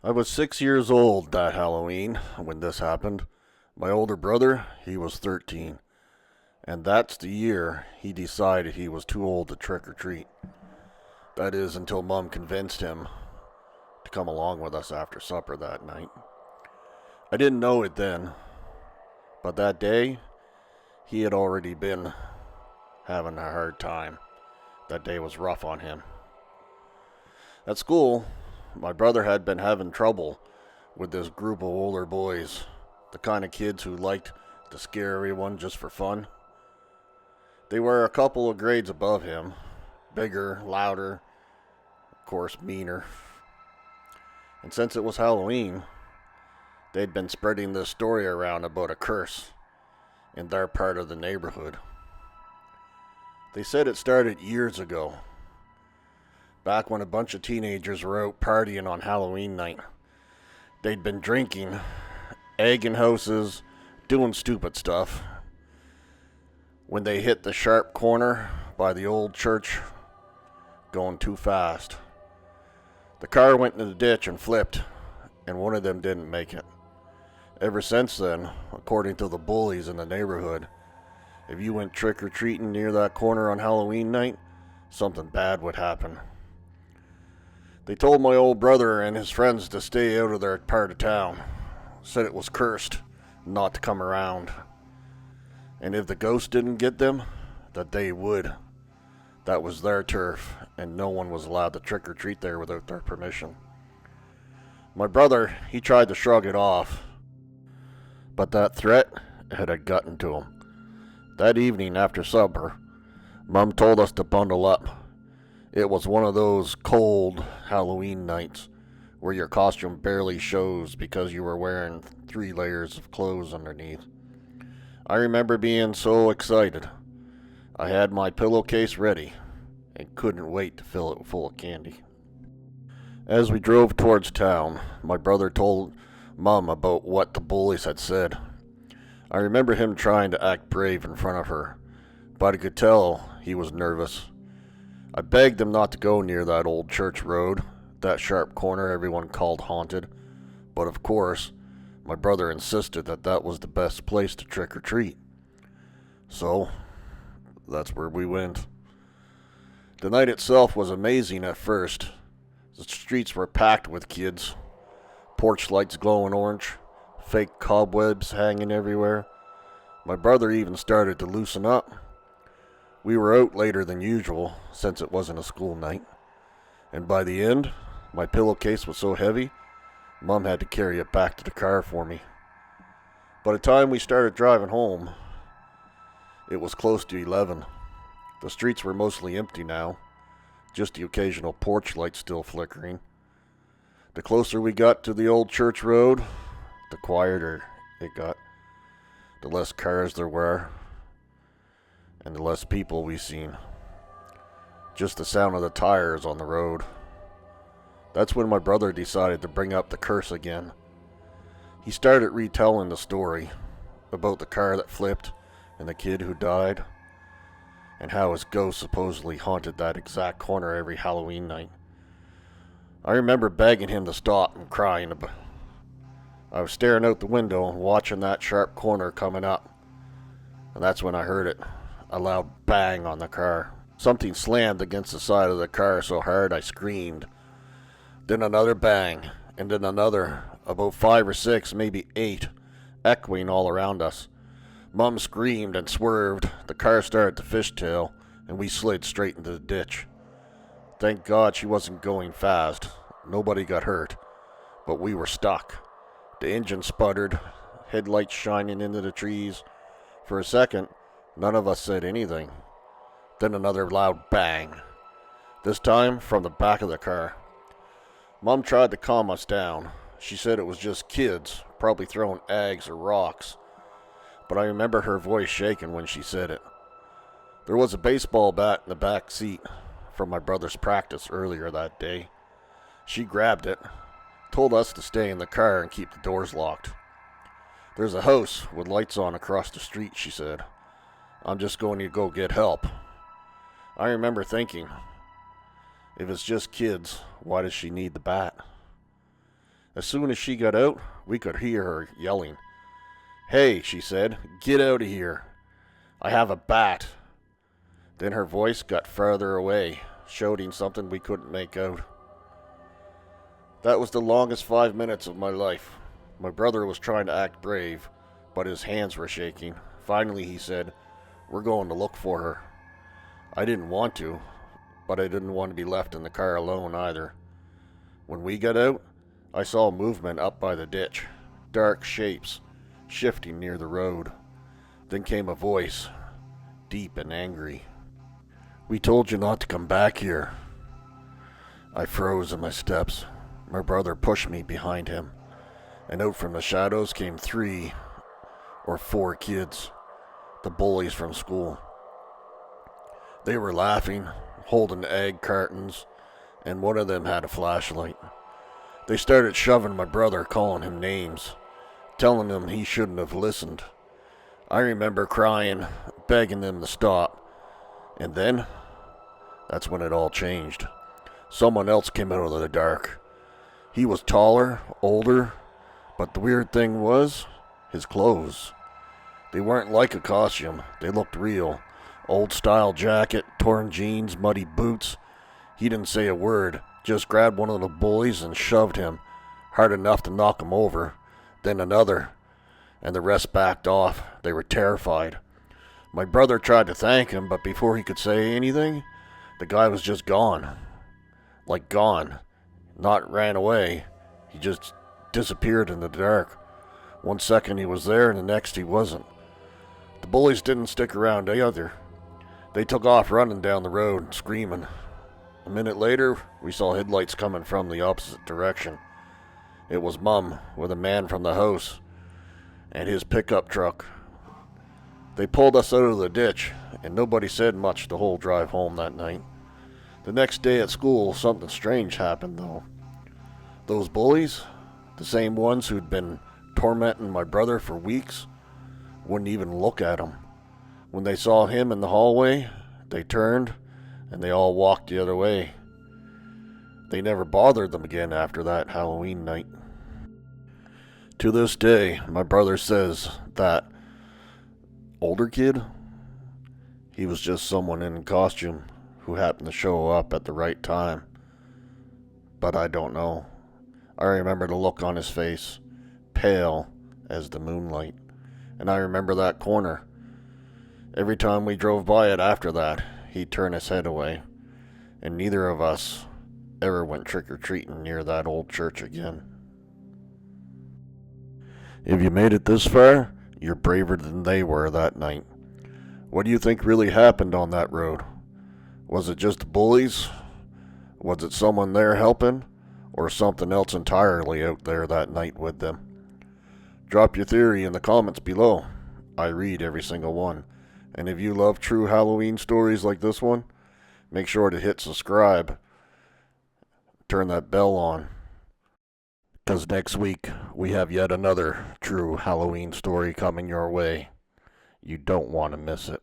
I was 6 years old that Halloween when this happened. My older brother, he was 13. And that's the year he decided he was too old to trick or treat. That is, until Mom convinced him to come along with us after supper that night. I didn't know it then, but that day, he had already been having a hard time. That day was rough on him. At school, my brother had been having trouble with this group of older boys, the kind of kids who liked to scare everyone just for fun. They were a couple of grades above him, bigger, louder, of course meaner. And since it was Halloween, they'd been spreading this story around about a curse in their part of the neighborhood. They said it started years ago, back when a bunch of teenagers were out partying on Halloween night. They'd been drinking, egging houses, doing stupid stuff. When they hit the sharp corner by the old church, going too fast. The car went in the ditch and flipped, and one of them didn't make it. Ever since then, according to the bullies in the neighborhood, if you went trick-or-treating near that corner on Halloween night, something bad would happen. They told my old brother and his friends to stay out of their part of town. Said it was cursed, not to come around. And if the ghost didn't get them, that they would. That was their turf, and no one was allowed to trick-or-treat there without their permission. My brother, he tried to shrug it off, but that threat had gotten to him. That evening after supper, Mom told us to bundle up. It was one of those cold Halloween nights where your costume barely shows because you were wearing 3 layers of clothes underneath. I remember being so excited. I had my pillowcase ready and couldn't wait to fill it full of candy. As we drove towards town, my brother told Mom about what the bullies had said. I remember him trying to act brave in front of her, but I could tell he was nervous. I begged him not to go near that old church road, that sharp corner everyone called haunted, but of course, my brother insisted that that was the best place to trick or treat. So, that's where we went. The night itself was amazing at first. The streets were packed with kids, porch lights glowing orange, fake cobwebs hanging everywhere. My brother even started to loosen up. We were out later than usual, since it wasn't a school night. And by the end, my pillowcase was so heavy, Mom had to carry it back to the car for me. By the time we started driving home, it was close to 11. The streets were mostly empty now, just the occasional porch light still flickering. The closer we got to the old church road, the quieter it got. The less cars there were, and the less people we seen. Just the sound of the tires on the road. That's when my brother decided to bring up the curse again. He started retelling the story about the car that flipped and the kid who died, and how his ghost supposedly haunted that exact corner every Halloween night. I remember begging him to stop and crying. I was staring out the window and watching that sharp corner coming up, and that's when I heard it. A loud bang on the car. Something slammed against the side of the car so hard I screamed. Then another bang, and then another, about 5 or 6, maybe 8, echoing all around us. Mom screamed and swerved. The car started to fishtail, and we slid straight into the ditch. Thank God she wasn't going fast. Nobody got hurt, but we were stuck. The engine sputtered, headlights shining into the trees. For a second, none of us said anything. Then another loud bang, this time from the back of the car. Mom tried to calm us down. She said it was just kids, probably throwing eggs or rocks. But I remember her voice shaking when she said it. There was a baseball bat in the back seat from my brother's practice earlier that day. She grabbed it, told us to stay in the car and keep the doors locked. There's a house with lights on across the street, she said. I'm just going to go get help. I remember thinking, if it's just kids, why does she need the bat? As soon as she got out, we could hear her yelling. "Hey," she said, "get out of here. I have a bat." Then her voice got farther away, shouting something we couldn't make out. That was the longest 5 minutes of my life. My brother was trying to act brave, but his hands were shaking. Finally, he said, "We're going to look for her." I didn't want to, but I didn't want to be left in the car alone either. When we got out, I saw movement up by the ditch, dark shapes, shifting near the road. Then came a voice, deep and angry. "We told you not to come back here." I froze in my steps. My brother pushed me behind him, and out from the shadows came 3 or 4 kids, the bullies from school. They were laughing, holding egg cartons, and one of them had a flashlight. They started shoving my brother, calling him names, telling him he shouldn't have listened. I remember crying, begging them to stop. And then, that's when it all changed. Someone else came out of the dark. He was taller, older, but the weird thing was, his clothes. They weren't like a costume. They looked real. Old style jacket, torn jeans, muddy boots. He didn't say a word, just grabbed one of the bullies and shoved him, hard enough to knock him over, then another, and the rest backed off. They were terrified. My brother tried to thank him, but before he could say anything, the guy was just gone. Like gone. Not ran away. He just disappeared in the dark. 1 second he was there, and the next he wasn't. The bullies didn't stick around either. They took off running down the road, screaming. A minute later, we saw headlights coming from the opposite direction. It was Mum with a man from the house and his pickup truck. They pulled us out of the ditch, and nobody said much the whole drive home that night. The next day at school, something strange happened, though. Those bullies, the same ones who'd been tormenting my brother for weeks, wouldn't even look at him. When they saw him in the hallway, they turned, and they all walked the other way. They never bothered them again after that Halloween night. To this day, my brother says that older kid, he was just someone in costume who happened to show up at the right time. But I don't know. I remember the look on his face, pale as the moonlight. And I remember that corner. Every time we drove by it after that, he'd turn his head away. And neither of us ever went trick-or-treating near that old church again. If you made it this far, you're braver than they were that night. What do you think really happened on that road? Was it just the bullies? Was it someone there helping? Or something else entirely out there that night with them? Drop your theory in the comments below. I read every single one. And if you love true Halloween stories like this one, make sure to hit subscribe. Turn that bell on. Because next week, we have yet another true Halloween story coming your way. You don't want to miss it.